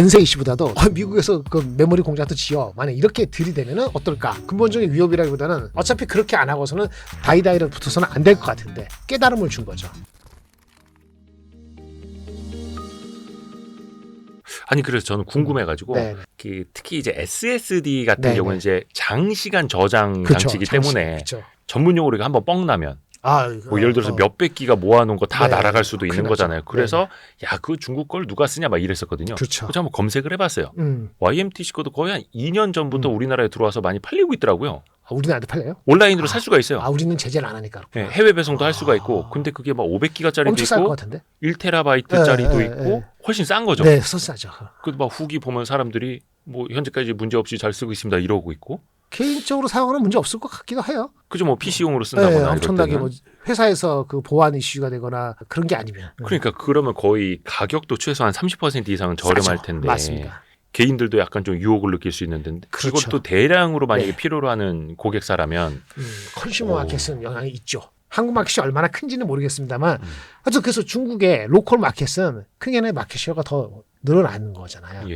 관세 이슈보다도 미국에서 그 메모리 공장도 지어 만약 이렇게 들이대면은 어떨까? 근본적인 위협이라기보다는 어차피 그렇게 안 하고서는 다이다이를 붙어서는 안 될 것 같은데 깨달음을 준 거죠. 아니 그래서 저는 궁금해가지고 특히 이제 SSD 같은 경우는 이제 장시간 저장 장치이기 때문에 전문용어로 이거 한번 뻥 나면 뭐 예를 들어서 몇백 기가 모아놓은 거 다 날아갈 수도 있는 거잖아요. 그래서 야, 그 중국 걸 누가 쓰냐 막 이랬었거든요. 그래서 한번 검색을 해봤어요. YMTC 거도 거의 한 2년 전부터 우리나라에 들어와서 많이 팔리고 있더라고요. 우리나라도 팔려요? 온라인으로 살 수가 있어요. 우리는 제재를 안 하니까. 네, 해외 배송도 할 수가 있고. 근데 그게 막 500기가짜리도 있고 1테라바이트짜리도 있고 훨씬 싼 거죠. 네, 싸죠. 그 막 후기 보면 사람들이 뭐 현재까지 문제 없이 잘 쓰고 있습니다 이러고 있고. 개인적으로 사용하는 문제 없을 것 같기도 해요. 그죠, 뭐 PC용으로 쓴다거나 엄청나게 뭐 회사에서 그 보안 이슈가 되거나 그런 게 아니면. 그러니까 그러면 거의 가격도 최소한 30% 이상은 저렴할 텐데. 맞습니다. 개인들도 약간 좀 유혹을 느낄 수 있는데 그것도 대량으로 만약에 필요로 하는 고객사라면 컨슈머 마켓은 영향이 있죠. 한국 마켓이 얼마나 큰지는 모르겠습니다만 하여튼 그래서 중국의 로컬 마켓은 크게는 마켓 쉐어가 더 늘어나는 거잖아요.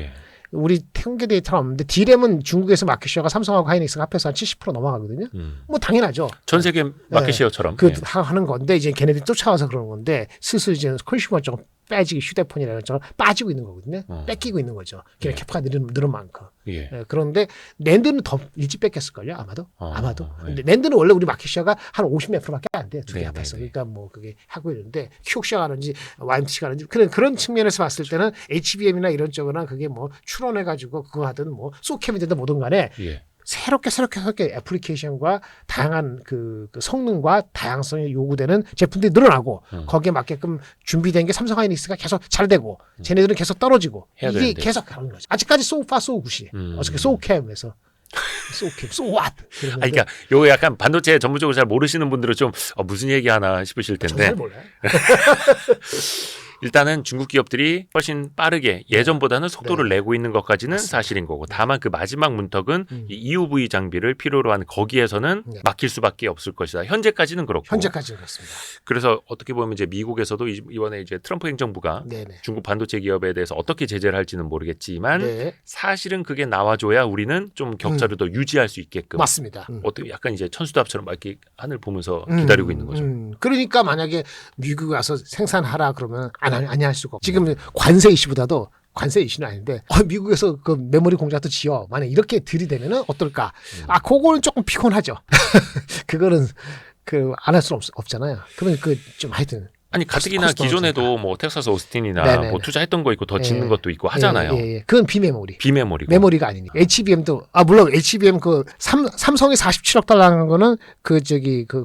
우리 통계 데이터는 없는데 D램은 중국에서 마켓 쉐어가 삼성하고 하이닉스가 합해서 한 70% 넘어가거든요. 뭐 당연하죠. 전 세계 마켓 쉐어처럼 하는 건데 이제 걔네들이 쫓아와서 그러는 건데 슬슬 이제 컨슈머 쪽 빠지기 휴대폰이라는 쪽 빠지고 있는 거거든요. 뺏기고 있는 거죠. 걔네 캐파가 늘은 만큼. 그런데 낸드는 더 일찍 뺏겼을걸요, 아마도. 근데 낸드는 원래 우리 마켓 쉐어가 한 50몇 %밖에 안 돼요. 두 개 합해서. 그러니까 뭐 그게 하고 있는데 큐옥시가 하는지 YMTC가 하는지 그런 측면에서 봤을 때는 HBM이나 이런 쪽은 그게 뭐 출원해가지고 그거 하든 뭐 소캠이 되든 뭐든 간에 새롭게 애플리케이션과 다양한 그 성능과 다양성이 요구되는 제품들이 늘어나고 거기에 맞게끔 준비된 게 삼성 하이닉스가 계속 잘 되고 쟤네들은 계속 떨어지고 이게 되는데. 계속 가는 거죠. 아직까지 소파 소굿이 어저께 소캠에서 소캠 소왓. 그러니까 요거 약간 반도체 전문적으로 잘 모르시는 분들은 좀 무슨 얘기하나 싶으실 텐데. 잘 몰라요. 일단은 중국 기업들이 훨씬 빠르게 예전보다는 속도를 내고 있는 것까지는 사실인 거고 다만 그 마지막 문턱은 이 EUV 장비를 필요로 하는 거기에서는 막힐 수밖에 없을 것이다. 현재까지는 그렇고. 현재까지는 그렇습니다. 그래서 어떻게 보면 이제 미국에서도 이번에 이제 트럼프 행정부가 중국 반도체 기업에 대해서 어떻게 제재를 할지는 모르겠지만 사실은 그게 나와줘야 우리는 좀 격차를 더 유지할 수 있게끔. 맞습니다. 어떻게 약간 이제 천수답처럼 막 이렇게 하늘 보면서 기다리고 있는 거죠. 그러니까 만약에 미국에 와서 생산하라 그러면 아니 할 수가 없고 지금 관세 이슈보다도 관세 이슈는 아닌데 미국에서 그 메모리 공장도 지어 만약 이렇게 들이대면은 어떨까? 그거는 조금 피곤하죠. 그거는 안 할 수는 없잖아요. 그러면 좀 하여튼. 아니 가뜩이나 기존에도 뭐 텍사스 오스틴이나 뭐 투자했던 거 있고 더 짓는 것도 있고 하잖아요. 그건 비메모리. 비메모리고. 메모리가 아니니까. HBM도 물론 HBM 삼성이 47억 달러 하는 거는 그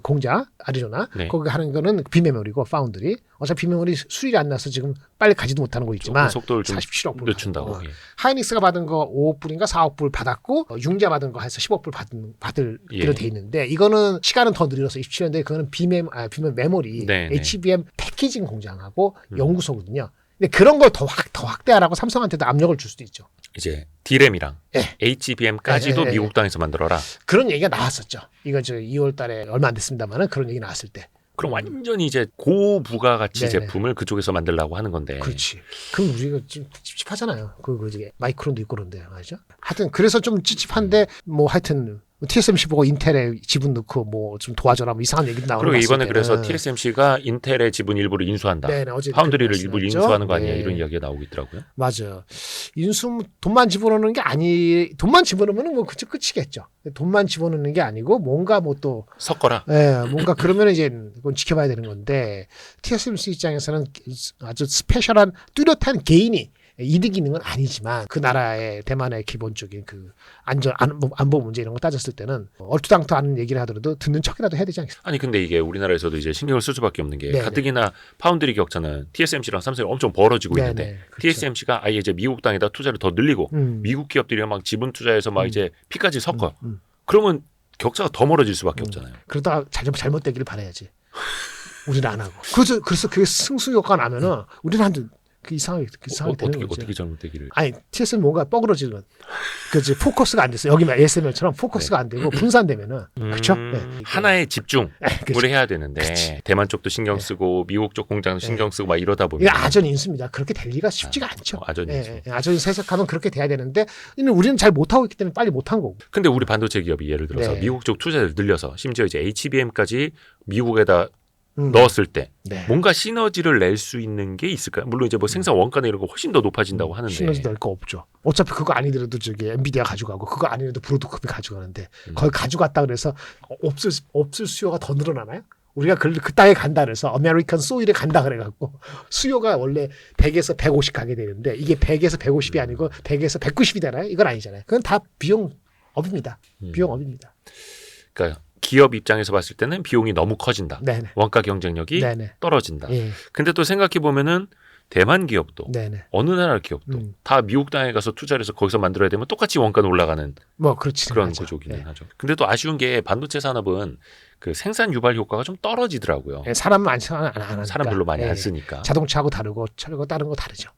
공장 아리조나 거기 하는 거는 비메모리고 파운드리. 어차피 비메모리 수율이 안 나서 지금 빨리 가지도 못하는 거 있지만 속도를 좀 47억 불 늦춘다고. 하이닉스가 받은 거 5억 불인가 4억 불 받았고 융자 받은 거 해서 10억 불 받기로 돼 있는데 이거는 시간은 더 늘려서 27년도에 그거는 비메모리 HBM 패키징 공장하고 연구소거든요. 근데 그런 걸 더 확대하라고 삼성한테도 압력을 줄 수도 있죠. 이제 D램이랑 HBM까지도 미국 땅에서 만들어라. 그런 얘기가 나왔었죠. 이거 2월 달에 얼마 안 됐습니다만은 그런 얘기 나왔을 때. 그럼 완전히 이제 고부가가치 제품을 그쪽에서 만들려고 하는 건데. 그렇지. 그럼 우리가 좀 찝찝하잖아요. 마이크론도 있고 그런데 말이죠. 하여튼 그래서 좀 찝찝한데 뭐 하여튼 TSMC 보고 인텔에 지분 넣고 뭐 좀 도와줘라 뭐 이상한 얘기도 나오고. 그리고 이번에 그래서 TSMC가 인텔의 지분 일부를 인수한다. 어제 파운드리를 일부 인수하는 거 아니냐 이런 이야기가 나오고 있더라고요. 맞아요. 돈만 집어넣는 게 돈만 집어넣으면 뭐 끝이겠죠. 돈만 집어넣는 게 아니고 뭔가 뭐 또 섞어라. 뭔가 그러면 이제 그건 지켜봐야 되는 건데 TSMC 입장에서는 아주 스페셜한 뚜렷한 개인이 이득이 있는 건 아니지만 그 나라의 대만의 기본적인 그 안보 문제 이런 거 따졌을 때는 얼토당토하는 얘기를 하더라도 듣는 척이라도 해야 되지 않겠습니까? 아니 근데 이게 우리나라에서도 이제 신경을 쓸 수밖에 없는 게 가뜩이나 파운드리 격차는 TSMC랑 삼성이 엄청 벌어지고 있는데 그렇죠. TSMC가 아예 이제 미국 땅에다 투자를 더 늘리고 미국 기업들이 막 지분 투자해서 막 이제 피까지 섞어. 그러면 격차가 더 멀어질 수밖에 없잖아요. 그러다가 잘못되기를 바라야지. 우리는 안 하고. 그래서 그게 승수 효과가 나면은 우리는 이상하게 되는 거죠. 어떻게 잘못되기를? 아니 TS는 뭔가 뻐그러지는 그지 포커스가 안 됐어. 여기만 ASMR처럼 포커스가 안 되고 분산되면은 그렇죠. 네. 하나에 집중을 해야 되는데 대만 쪽도 신경 쓰고 미국 쪽 공장도 신경 쓰고 막 이러다 보면 이게 아전 인수입니다. 그렇게 될 리가 쉽지가 않죠. 아전 인수. 아전 세석하면 그렇게 돼야 되는데 우리는 잘 못하고 있기 때문에 빨리 못한 거고. 근데 우리 반도체 기업이 예를 들어서 미국 쪽 투자를 늘려서 심지어 이제 HBM까지 미국에다 넣었을 때 뭔가 시너지를 낼 수 있는 게 있을까요? 물론 이제 뭐 생산 원가나 이런 거 훨씬 더 높아진다고 하는데 시너지 낼 거 없죠. 어차피 그거 아니더라도 저기 엔비디아 가져가고 그거 아니더라도 브로드컴이 가져가는데 거기 가져갔다 그래서 없을 수요가 더 늘어나나요? 우리가 그 땅에 간다 그래서 아메리칸 소일에 간다 그래갖고 수요가 원래 100에서 150 가게 되는데 이게 100에서 150이 아니고 100에서 190이 되나요? 이건 아니잖아요. 그건 다 비용업입니다. 비용업입니다. 그러니까 기업 입장에서 봤을 때는 비용이 너무 커진다. 네네. 원가 경쟁력이 떨어진다. 근데 또 생각해 보면은 대만 기업도 어느 나라 기업도 다 미국 땅에 가서 투자를 해서 거기서 만들어야 되면 똑같이 원가는 올라가는 그런 구조기는 하죠. 근데 또 아쉬운 게 반도체 산업은 그 생산 유발 효과가 좀 떨어지더라고요. 사람 안 하니까. 사람 별로 많이 안 쓰니까. 자동차하고 다르고 철거 다른 거 다르죠.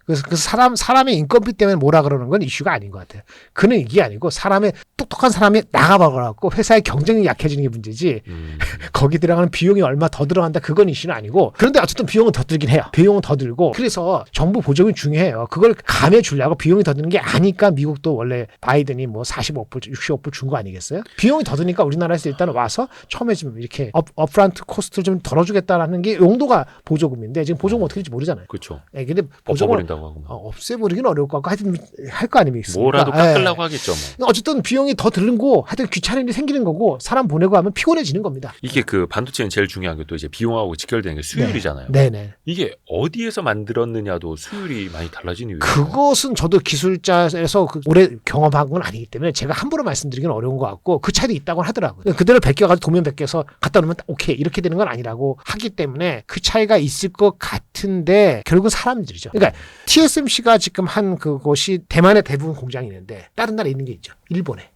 그래서 그 사람의 인건비 때문에 뭐라 그러는 건 이슈가 아닌 것 같아요. 그는 이게 아니고 사람의 똑똑한 사람이 나가버려갖고 회사의 경쟁력이 약해지는 게 문제지. 거기 들어가는 비용이 얼마 더 들어간다 그건 이슈는 아니고. 그런데 어쨌든 비용은 더 들긴 해요. 비용은 더 들고. 그래서 정부 보조금이 중요해요. 그걸 감해 주려고 비용이 더 드는 게 아니까 미국도 원래 바이든이 뭐 45불, 65불 준 거 아니겠어요? 비용이 더 드니까 우리나라에서 일단 와서 처음에 좀 이렇게 업프런트 코스트를 좀 덜어주겠다라는 게 용도가 보조금인데 지금 보조금 어떻게 될지 모르잖아요. 그렇죠. 근데 보조금을 없애버리긴 어려울 것 같고 하여튼 할 거 아닙니까? 뭐라도 깎으려고 하겠죠. 뭐. 어쨌든 비용이 더 들고 하여튼 귀찮은 일이 생기는 거고 사람 보내고 하면 피곤해지는 겁니다. 이게 그 반도체는 제일 중요한 게 또 이제 비용하고 직결되는 게 수율이잖아요. 네네. 이게 어디에서 만들었느냐도 수율이 많이 달라지는 이유예요. 그것은 저도 기술자에서 오래 경험한 건 아니기 때문에 제가 함부로 말씀드리기는 어려운 것 같고 그 차이도 있다고 하더라고요. 그대로 베껴가지고 도면 베껴서 갖다 놓으면 오케이 이렇게 되는 건 아니라고 하기 때문에 그 차이가 있을 것 같은데 결국은 사람들이죠. 그러니까 TSMC가 지금 한 그곳이 대만에 대부분 공장이 있는데 다른 나라에 있는 게 있죠. 일본에.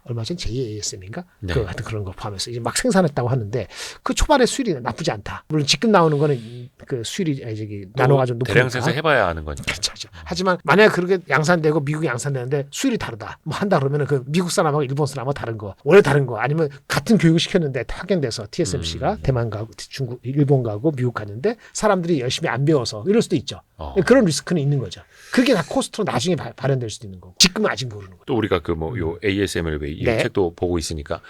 얼마 전 JASM인가? 하여튼 그런 거 포함해서 이제 막 생산했다고 하는데 그 초반에 수율이 나쁘지 않다. 물론 지금 나오는 거는 그 수율이 저기 나눠가지고 높으니까. 대량 생산해봐야 하는 거니까. 그렇죠. 하지만 만약에 그렇게 양산되고 미국이 양산되는데 수율이 다르다. 뭐 한다 그러면은 그 미국 사람하고 일본 사람하고 다른 거, 원래 다른 거 아니면 같은 교육을 시켰는데 파견돼서 TSMC가 대만 가고 중국, 일본 가고 미국 갔는데 사람들이 열심히 안 배워서 이럴 수도 있죠. 그런 리스크는 있는 거죠. 그게 다 코스트로 나중에 발현될 수도 있는 거고. 지금은 아직 모르는 거죠. 또 우리가 그 뭐 요 ASML 이 책도 보고 있으니까.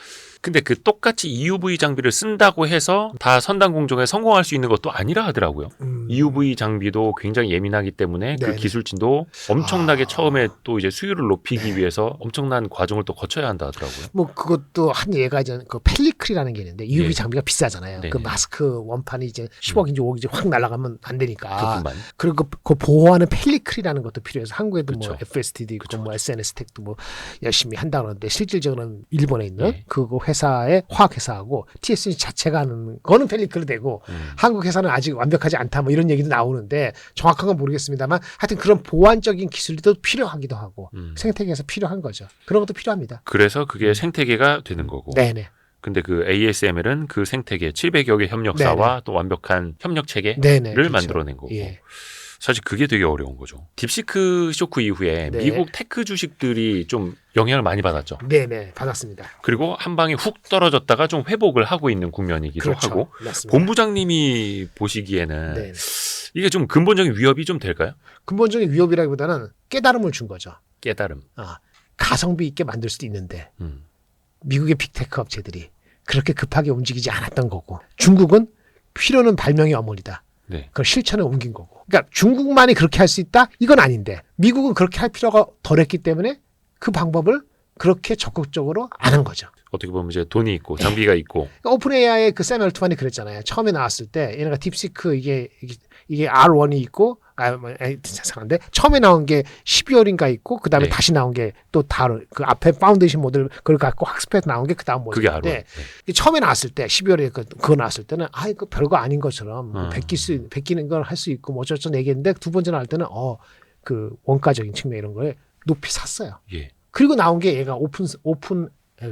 근데 그 똑같이 EUV 장비를 쓴다고 해서 다 선단 공정에 성공할 수 있는 것도 아니라 하더라고요. EUV 장비도 굉장히 예민하기 때문에 그 기술진도 엄청나게 처음에 또 이제 수율을 높이기 위해서 엄청난 과정을 또 거쳐야 한다 하더라고요. 뭐 그것도 한 예가 이제 그 펠리클이라는 게 있는데 EUV 장비가 비싸잖아요. 그 마스크 원판이 이제 10억인지 5억인지 확 날아가면 안 되니까. 그리고 그 보호하는 펠리클이라는 것도 필요해서 한국에도 뭐 FST도 있고 뭐 SNS텍도 뭐 열심히 한다 그러는데 실질적으로는 일본에 있는 그거 회사의 화학회사하고 TSMC 자체가 하는 거는 펠리클로 되고 한국 회사는 아직 완벽하지 않다 뭐 이런 얘기도 나오는데 정확한 건 모르겠습니다만 하여튼 그런 보완적인 기술도 필요하기도 하고 생태계에서 필요한 거죠. 그런 것도 필요합니다. 그래서 그게 생태계가 되는 거고. 네네. 근데 그 ASML은 그 생태계 700여 개 협력사와 또 완벽한 협력 체계를 만들어낸 거고. 사실 그게 되게 어려운 거죠. 딥시크 쇼크 이후에 미국 테크 주식들이 좀 영향을 많이 받았죠. 네네, 받았습니다. 그리고 한 방에 훅 떨어졌다가 좀 회복을 하고 있는 국면이기도 하고. 맞습니다. 본부장님이 보시기에는 이게 좀 근본적인 위협이 좀 될까요? 근본적인 위협이라기보다는 깨달음을 준 거죠. 깨달음. 가성비 있게 만들 수도 있는데 미국의 빅테크 업체들이 그렇게 급하게 움직이지 않았던 거고 중국은 필요는 발명의 어머니다. 그걸 실천에 옮긴 거고. 그러니까 중국만이 그렇게 할 수 있다? 이건 아닌데 미국은 그렇게 할 필요가 덜했기 때문에 그 방법을 그렇게 적극적으로 안 한 거죠. 어떻게 보면 이제 돈이 있고 장비가 있고. 그러니까 오픈 AI의 그 샘 얼트만이 그랬잖아요. 처음에 나왔을 때 얘네가 딥시크 이게 R1이 있고 죄송한데 처음에 나온 게 12월인가 있고 그 다음에 다시 나온 게 또 다른 그 앞에 파운데이션 모델 그걸 갖고 학습해서 나온 게 그 다음 모델인데 처음에 나왔을 때 12월에 그거 나왔을 때는 이거 별거 아닌 것처럼 베끼는 걸 할 수 있고 뭐 어쩌고저쩌고 얘기했는데 두 번째 나올 때는 그 원가적인 측면 이런 거에 높이 샀어요. 그리고 나온 게 얘가 오픈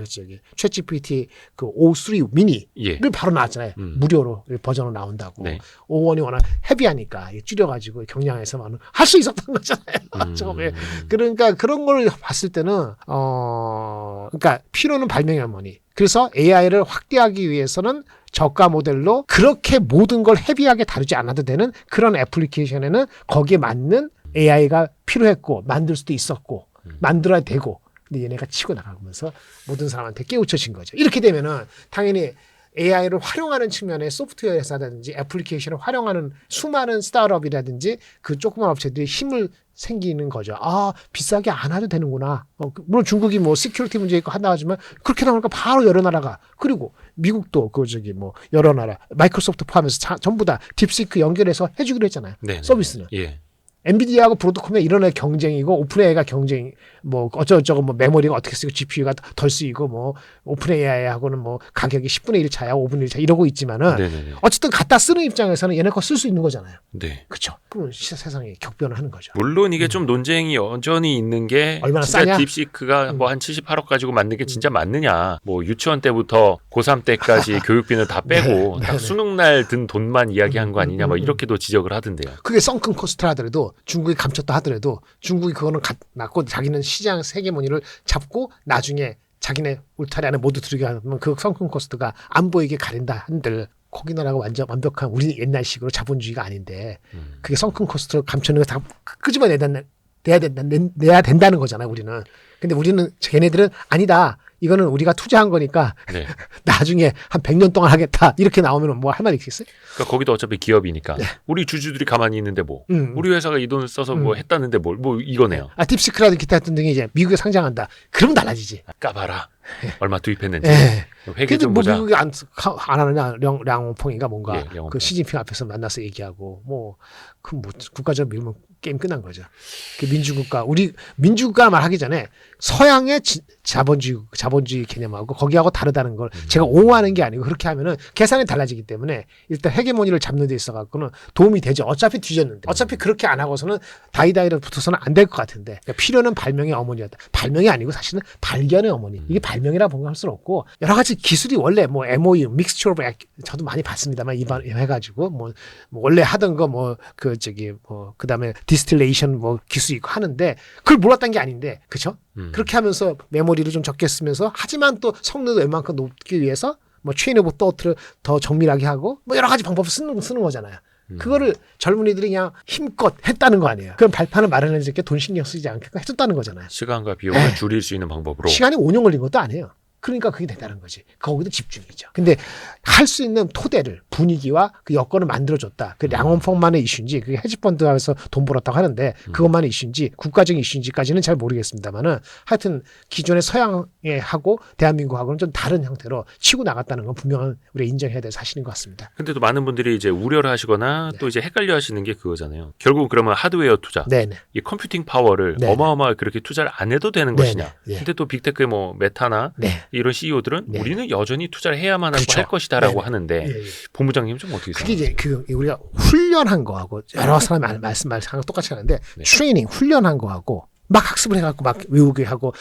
저기 챗GPT 그 O3 미니를 예. 바로 나왔잖아요. 무료로 버전으로 나온다고. 네. O1이 워낙 헤비하니까 줄여가지고 경량에서만 할 수 있었던 거잖아요. 처음에. 그러니까 그런 걸 봤을 때는 그러니까 필요는 발명의 어머니. 그래서 AI를 확대하기 위해서는 저가 모델로 그렇게 모든 걸 헤비하게 다루지 않아도 되는 그런 애플리케이션에는 거기에 맞는 AI가 필요했고 만들 수도 있었고 만들어야 되고 근데 얘네가 치고 나가면서 모든 사람한테 깨우쳐진 거죠. 이렇게 되면은 당연히 AI를 활용하는 측면의 소프트웨어 회사라든지 애플리케이션을 활용하는 수많은 스타트업이라든지 그 조그만 업체들이 힘을 생기는 거죠. 아, 비싸게 안 해도 되는구나. 물론 중국이 뭐 시큐리티 문제 있고 한다 하지만 그렇게 나오니까 바로 여러 나라가 그리고 미국도 여러 나라 마이크로소프트 포함해서 전부 다 딥시크 연결해서 해주기로 했잖아요. 네네. 서비스는. 예. 엔비디아하고 브로드컴이 이런 애 경쟁이고 오픈AI가 경쟁 뭐 어쩌고저쩌고 뭐 메모리가 어떻게 쓰고 GPU가 덜 쓰이고 뭐 오픈AI하고는 뭐 가격이 10분의 1 차야 5분의 1 차 이러고 있지만은 네네네. 어쨌든 갖다 쓰는 입장에서는 얘네 거 쓸 수 있는 거잖아요. 네. 그렇죠. 그럼 세상에 격변을 하는 거죠. 물론 이게 좀 논쟁이 여전히 있는 게 얼마나 진짜 싸냐? 딥시크가 뭐 한 78억 가지고 만든 게 진짜 맞느냐. 뭐 유치원 때부터 고3 때까지 교육비는 다 빼고 딱 수능 날 든 돈만 이야기한 거 아니냐. 뭐 이렇게도 지적을 하던데요. 그게 썬큰 코스트라 하더라도 중국이 감췄다 하더라도 중국이 그거는 갖고 자기는 시장 세계문의를 잡고 나중에 자기네 울타리 안에 모두 들어게 하면 그 썬큰 코스트가 안 보이게 가린다 한들 거기 나라가 완전 완벽한 우리 옛날식으로 자본주의가 아닌데 그게 썬큰 코스트로 감추는 거 다 끄집어내야 된다는 거잖아요. 우리는. 근데 우리는 걔네들은 아니다. 이거는 우리가 투자한 거니까 네. 나중에 한 100년 동안 하겠다. 이렇게 나오면 뭐 할 말이 있겠어요? 그러니까 거기도 어차피 기업이니까 네. 우리 주주들이 가만히 있는데 뭐 우리 회사가 이 돈을 써서 뭐 했다는데 뭐 이거네요. 딥시크라든 기타 같은 등이 이제 미국에 상장한다. 그러면 달라지지. 까봐라. 얼마 투입했는지. 네. 회계 근데 좀 뭐 보자. 미국이 안 하느냐 량홍펑이가 뭔가 예, 량홍펑. 그 시진핑 앞에서 만나서 얘기하고 뭐 국가적 밀면 게임 끝난 거죠. 그 우리 민주국가 말하기 전에 서양의 자본주의 개념하고 거기하고 다르다는 걸 제가 옹호하는 게 아니고 그렇게 하면은 계산이 달라지기 때문에 일단 헤게모니를 잡는 데 있어 갖고는 도움이 되죠. 어차피 뒤졌는데 어차피 그렇게 안 하고서는 다이다이로 붙어서는 안 될 것 같은데 그러니까 필요는 발명의 어머니였다. 발명이 아니고 사실은 발견의 어머니. 이게 발명이라 본할 수는 없고 여러 가지 기술이 원래 뭐 MOE, Mixture of 저도 많이 봤습니다만 이번 해가지고 뭐 원래 하던 거 그다음에 디스틸레이션 뭐 기술이 있고 하는데 그걸 몰랐던 게 아닌데 그렇죠? 그렇게 하면서 메모리를 좀 적게 쓰면서 하지만 또 성능도 웬만큼 높기 위해서 뭐 체인 오브 토트를 더 정밀하게 하고 뭐 여러 가지 방법을 쓰는 거잖아요. 그거를 젊은이들이 그냥 힘껏 했다는 거 아니에요. 그럼 발판을 마련해줄 게 돈 신경 쓰지 않게끔 해줬다는 거잖아요. 시간과 비용을 줄일 수 있는 방법으로. 시간이 5년 걸린 것도 아니에요. 그러니까 그게 된다는 거지. 거기도 집중이죠. 근데 할 수 있는 토대를 분위기와 그 여건을 만들어줬다. 그 량원펑만의 이슈인지 그게 헤지펀드에서 돈 벌었다고 하는데 그것만의 이슈인지 국가적인 이슈인지까지는 잘 모르겠습니다만은 하여튼 기존의 서양에 하고 대한민국하고는 좀 다른 형태로 치고 나갔다는 건 분명한 우리가 인정해야 될 사실인 것 같습니다. 근데 또 많은 분들이 이제 우려를 하시거나 또 이제 헷갈려 하시는 게 그거잖아요. 결국 그러면 하드웨어 투자, 네네. 이 컴퓨팅 파워를 어마어마하게 그렇게 투자를 안 해도 되는 것이냐. 네. 근데 또 빅테크의 뭐 메타나 이런 CEO들은 우리는 여전히 투자를 해야만 하고 그렇죠. 할 것이다라고 하는데 예. 본부장님 좀 어떻게 그게 생각하세요? 이제 우리가 훈련한 거하고 여러 사람이 말씀하는 똑같이 하는데 트레이닝 훈련한 거하고 막 학습을 해갖고 막 외우게 하고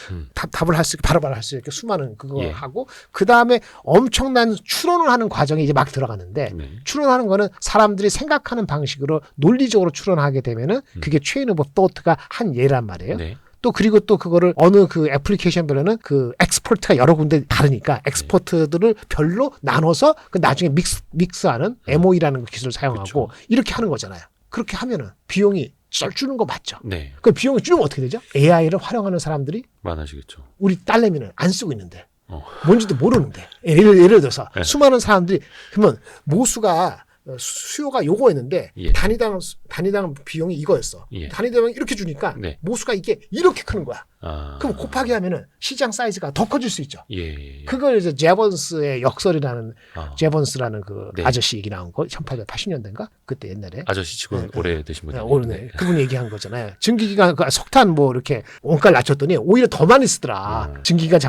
답을 할 수 있게 바로바로 할 수 있게 수많은 그거 하고 그 다음에 엄청난 추론을 하는 과정이 이제 막 들어가는데 추론하는 거는 사람들이 생각하는 방식으로 논리적으로 추론하게 되면은 그게 체인 오브 토트가 한 예란 말이에요. 또 그리고 또 그거를 어느 그 애플리케이션별로는 그 엑스퍼트가 여러 군데 다르니까 엑스퍼트들을 별로 나눠서 그 나중에 믹스하는 MOE라는 그 기술을 사용하고 이렇게 하는 거잖아요. 그렇게 하면은 비용이 줄는 거 맞죠? 네. 그 비용이 줄면 어떻게 되죠? AI를 활용하는 사람들이 많아지겠죠. 우리 딸내미는 안 쓰고 있는데 뭔지도 모르는데 예를 들어서 수많은 사람들이 그러면 모수가 수요가 요거였는데 단위당 비용이 이거였어. 단위당 이렇게 주니까 모수가 이게 이렇게 크는 거야. 그럼 곱하기 하면은 시장 사이즈가 더 커질 수 있죠. 그걸 이제 제번스의 역설이라는 제번스라는 그 아저씨 얘기 나온 거 1880년대인가 그때 옛날에 아저씨 치고는 오래 되신 분이요. 그분 얘기한 거잖아요. 증기기관 석탄 뭐 이렇게 원가를 낮췄더니 오히려 더 많이 쓰더라. 증기기관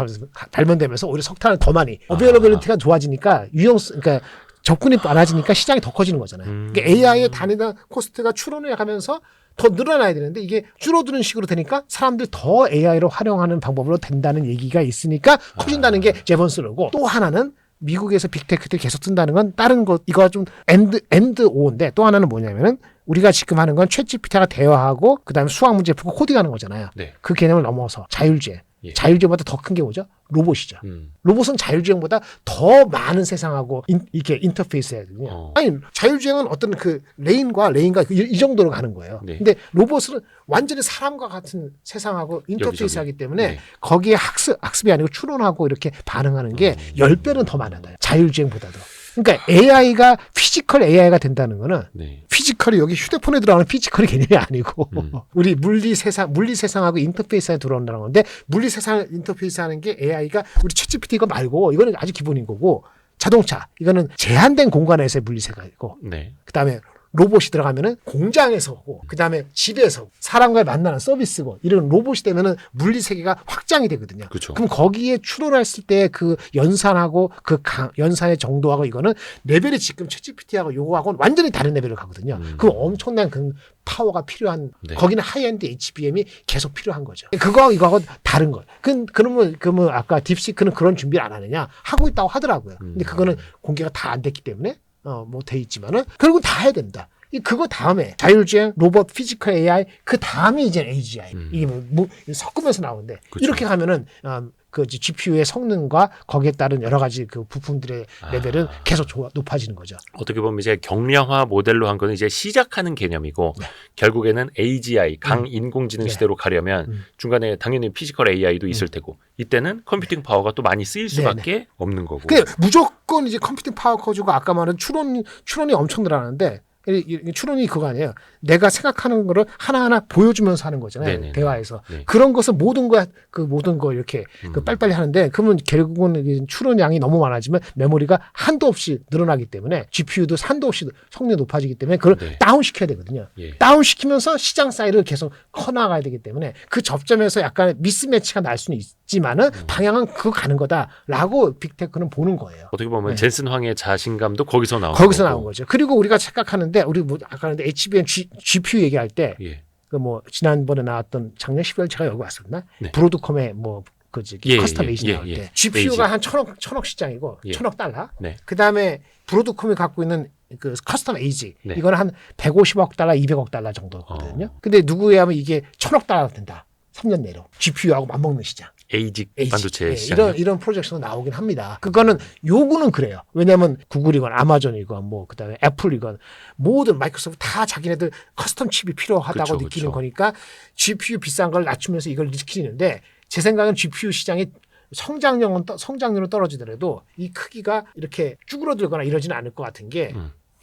발명되면서 오히려 석탄을 더 많이 어베일러빌리티가 좋아지니까 그러니까 접근이 많아지니까 시장이 더 커지는 거잖아요. 그러니까 AI의 단위당 코스트가 추론을 가면서 더 늘어나야 되는데 이게 줄어드는 식으로 되니까 사람들이 더 AI를 활용하는 방법으로 된다는 얘기가 있으니까 커진다는 게 제번스러고 또 하나는 미국에서 빅테크를 계속 쓴다는 건 다른 것 이거 좀 엔드 오인데 또 하나는 뭐냐면은 우리가 지금 하는 건 챗GPT가 대화하고 그다음에 수학 문제 풀고 코딩하는 거잖아요. 네. 그 개념을 넘어서 자율주행. 예. 자율주행보다 더 큰 게 뭐죠? 로봇이죠. 로봇은 자율주행보다 더 많은 세상하고 이렇게 인터페이스 해야 되거든요. 아니 자율주행은 어떤 그 레인과 이 정도로 가는 거예요. 네. 근데 로봇은 완전히 사람과 같은 세상하고 인터페이스 하기 때문에 네. 거기에 학습이 아니고 추론하고 이렇게 반응하는 게 10배는 더 많아요. 자율주행보다도. 그러니까 AI가 피지컬 AI가 된다는 거는 네. 피지컬이 여기 휴대폰에 들어가는 피지컬이 개념이 아니고 우리 물리 세상하고 인터페이스에 들어온다는 건데 물리 세상 인터페이스 하는 게 AI가 우리 챗GPT 이거 말고 이거는 아주 기본인 거고 자동차 이거는 제한된 공간에서의 물리 세상이고 네. 그다음에 로봇이 들어가면은 공장에서 오고 그다음에 집에서 사람과 만나는 서비스고 이런 로봇이 되면은 물리 세계가 확장이 되거든요. 그쵸. 그럼 거기에 추론했을 때 그 연산하고 그 연산의 정도하고 이거는 레벨이 지금 챗GPT하고 요거하고는 완전히 다른 레벨을 가거든요. 그럼 엄청난 그 파워가 필요한 네. 거기는 하이엔드 HBM이 계속 필요한 거죠. 그거하고 이거하고 다른 거예요. 그러면 아까 딥시크는 그런 준비를 안 하느냐 하고 있다고 하더라고요. 근데 그거는 공개가 다 안 됐기 때문에 뭐 돼 있지만은 결국 다 해야 된다. 그거 다음에 자율주행, 로봇, 피지컬 AI 그 다음에 이제 AGI 이게 뭐 섞으면서 나오는데 그쵸. 이렇게 가면은 그 GPU의 성능과 거기에 따른 여러 가지 그 부품들의 레벨은 계속 높아지는 거죠. 어떻게 보면 이제 경량화 모델로 한 거는 이제 시작하는 개념이고 네. 결국에는 AGI 강인공지능 네. 시대로 가려면 중간에 당연히 피지컬 AI도 있을 테고 이때는 컴퓨팅 파워가 또 많이 쓰일 수밖에 없는 거고. 무조건 이제 컴퓨팅 파워 커지고 아까 말한 추론이 엄청 늘어나는데 추론이 그거 아니에요. 내가 생각하는 거를 하나하나 보여주면서 하는 거잖아요. 네네네. 대화에서. 네. 그런 것을 모든 거 이렇게 그 빨리빨리 하는데 그러면 결국은 추론량이 너무 많아지면 메모리가 한도 없이 늘어나기 때문에 GPU도 한도 없이 성능이 높아지기 때문에 그걸 네. 다운시켜야 되거든요. 예. 다운시키면서 시장 사이를 계속 커나가야 되기 때문에 그 접점에서 약간 미스매치가 날 수는 있지만은 방향은 그거 가는 거다라고 빅테크는 보는 거예요. 어떻게 보면 네. 젠슨 황의 자신감도 거기서 나온 거죠. 그리고 우리가 생각하는데 우리 뭐 아까 HBM GPU 얘기할 때 예. 그 뭐 지난번에 나왔던 작년 12월 제가 여기 왔었나? 네. 브로드컴의 뭐 그 커스텀 에이지 나올 때 GPU가 에이지. 한 천억 시장이고 예. 1,000억 달러. 네. 그다음에 브로드컴이 갖고 있는 그 커스텀 에이지 네. 이거는 한 150억 달러, 200억 달러 정도거든요. 근데 누구에 하면 이게 1,000억 달러 된다. 3년 내로 GPU하고 맞먹는 시장. 에이직 반도체 예, 시장 이런 프로젝트가 나오긴 합니다. 그거는 요구는 그래요. 왜냐하면 구글이건 아마존이건 뭐 그다음에 애플이건 모든 마이크로소프트 다 자기네들 커스텀 칩이 필요하다고 느끼는 거니까 GPU 비싼 걸 낮추면서 이걸 느끼는데 제 생각은 GPU 시장이 성장률은 떨어지더라도 이 크기가 이렇게 쭈그러들거나 이러지는 않을 것 같은 게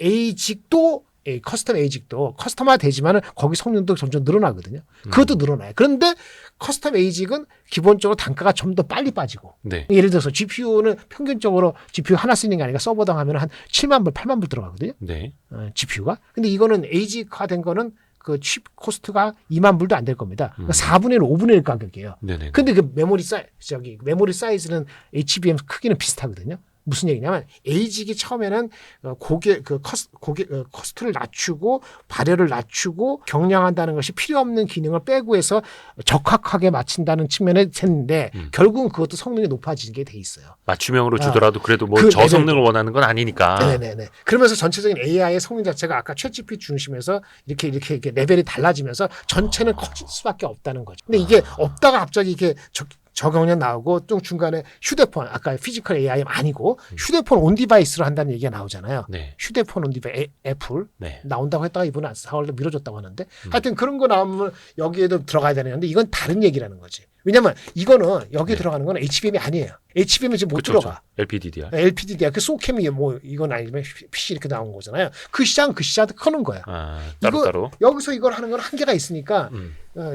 에이직도 커스텀 에이직도 커스텀화 되지만은 거기 성능도 점점 늘어나거든요. 그것도 늘어나요. 그런데 커스텀 에이직은 기본적으로 단가가 좀 더 빨리 빠지고. 네. 예를 들어서 GPU는 평균적으로 GPU 하나 쓰는 게 아니라 서버당 하면 한 7만 불, 8만 불 들어가거든요. 네. GPU가. 근데 이거는 에이직화 된 거는 그 칩 코스트가 2만 불도 안 될 겁니다. 그러니까 4분의 1, 5분의 1 가격이에요. 네네. 근데 그 메모리 사이즈는 HBM 크기는 비슷하거든요. 무슨 얘기냐면 에이직이 처음에는 코스트를 낮추고 발열을 낮추고 경량한다는 것이 필요 없는 기능을 빼고 해서 적합하게 맞춘다는 측면에 했는데 결국은 그것도 성능이 높아지게 돼 있어요. 맞춤형으로 주더라도 그래도 뭐 저성능을 원하는 건 아니니까. 네네네. 그러면서 전체적인 AI의 성능 자체가 아까 챗GPT 중심에서 이렇게 레벨이 달라지면서 전체는 커질 수밖에 없다는 거죠. 근데 이게 없다가 갑자기 이게 저경련 나오고 또 중간에 휴대폰 아까 피지컬 AI 아니고 휴대폰 온 디바이스로 한다는 얘기가 나오잖아요. 네. 휴대폰 온 디바이스 애플 네. 나온다고 했다가 이번에 4월에 미뤄졌다고 하는데 하여튼 그런 거 나오면 여기에도 들어가야 되는데 이건 다른 얘기라는 거지. 왜냐면 이거는 여기에 들어가는 건 HBM이 아니에요. HBM이 지금 못 들어가. LPDDR. LPDDR 그 소캠이 뭐 이건 아니면 PC 이렇게 나온 거잖아요. 그 시장도 크는 거야. 따로. 여기서 이걸 하는 건 한계가 있으니까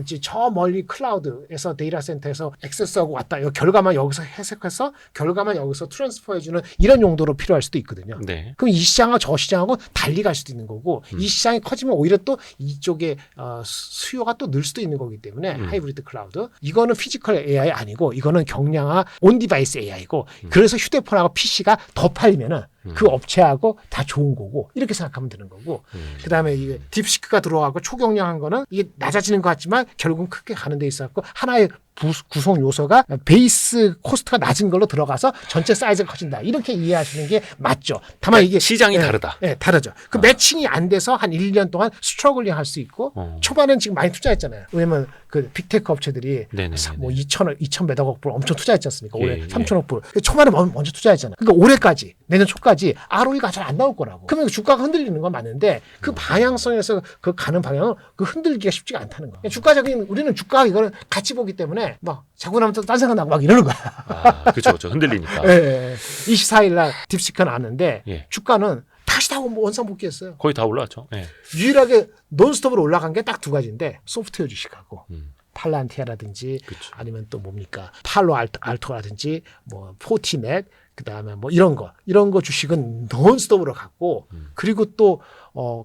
이제 저 멀리 클라우드에서 데이터 센터에서 액세스하고 왔다. 결과만 여기서 해석해서 결과만 여기서 트랜스퍼해주는 이런 용도로 필요할 수도 있거든요. 네. 그럼 이 시장과 저 시장하고 달리 갈 수도 있는 거고 이 시장이 커지면 오히려 또 이쪽에 수요가 또 늘 수도 있는 거기 때문에 하이브리드 클라우드 이거는 피지컬 AI 아니고 이거는 경량화 온 디바이스 AI고 그래서 휴대폰하고 PC가 더 팔리면은 그 업체하고 다 좋은 거고 이렇게 생각하면 되는 거고 그다음에 이게 딥시크가 들어가고 초경량한 거는 이게 낮아지는 것 같지만 결국은 크게 가는 데 있었고 하나의 구성 요소가 베이스 코스트가 낮은 걸로 들어가서 전체 사이즈가 커진다. 이렇게 이해하시는 게 맞죠. 다만 이게 시장이 다르다. 네, 다르죠. 그 매칭이 안 돼서 한 1년 동안 스트러글링 할 수 있고 초반엔 지금 많이 투자했잖아요. 왜냐면 그 빅테크 업체들이 뭐 2,000몇억 불 엄청 투자했지 않습니까? 올해 3,000억 불. 초반에 먼저 투자했잖아요. 그러니까 올해까지 내년 초까지 ROE가 잘 안 나올 거라고. 그러면 주가가 흔들리는 건 맞는데 그 방향성에서 그 가는 방향은 그 흔들기가 쉽지가 않다는 거예요. 주가적인 우리는 주가 이거는 같이 보기 때문에 막 자고 나면 또 딴 생각 나고 막 이러는 거야. 그렇죠. 흔들리니까. 예. 24일 날 딥시크 나왔는데 예. 주가는 다시 다 원상복귀했어요. 거의 다 올라왔죠. 예. 유일하게 논스톱으로 올라간 게 딱 두 가지인데 소프트웨어 주식하고 팔란티아라든지 그쵸. 아니면 또 뭡니까 팔로 알토라든지 뭐 포티넷 그다음에 뭐 이런 거 주식은 논스톱으로 갔고 그리고 또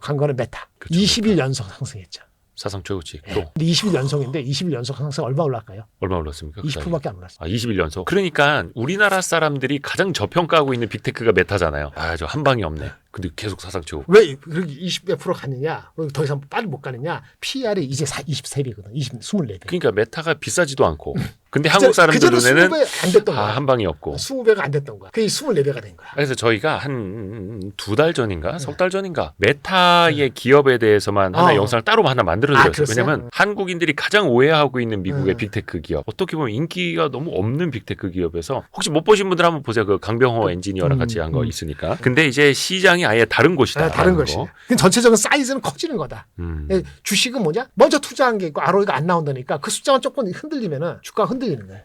간 거는 메타. 그쵸, 20일 연속 상승했죠. 사상 최고치. 네. 근데 20일 연속인데 20일 연속 상승 얼마 올랐을까요? 얼마 올랐습니까? 20%밖에 안 올랐어요. 20일 연속. 그러니까 우리나라 사람들이 가장 저평가하고 있는 빅테크가 메타잖아요. 저 한 방이 없네. 근데 계속 사상 최고. 왜 그렇게 20몇 프로 갔느냐? 더 이상 빨리 못 가느냐? PR이 이제 23배거든. 24배. 그러니까 메타가 비싸지도 않고. 근데 한국 사람들 눈에는 20배 안 됐던 거야. 한 방이 없고. 20배가 안 됐던 거야. 그게 24배가 된 거야. 그래서 저희가 한 2달 전인가? 석 달 전인가? 메타의 기업에 대해서만 하나 영상을 따로 하나 만들어드렸어요. 왜냐면 한국인들이 가장 오해하고 있는 미국의 빅테크 기업. 어떻게 보면 인기가 너무 없는 빅테크 기업에서 혹시 못 보신 분들 한번 보세요. 그 강병호 엔지니어랑 같이 한 거 있으니까. 근데 이제 시장이 아예 다른 곳이다. 다른 것이. 전체적인 사이즈는 커지는 거다. 주식은 뭐냐? 먼저 투자한 게 있고 ROE가 안 나온다니까 그 숫자만 조금 흔들리면은 주가가 흔들리는 거예요.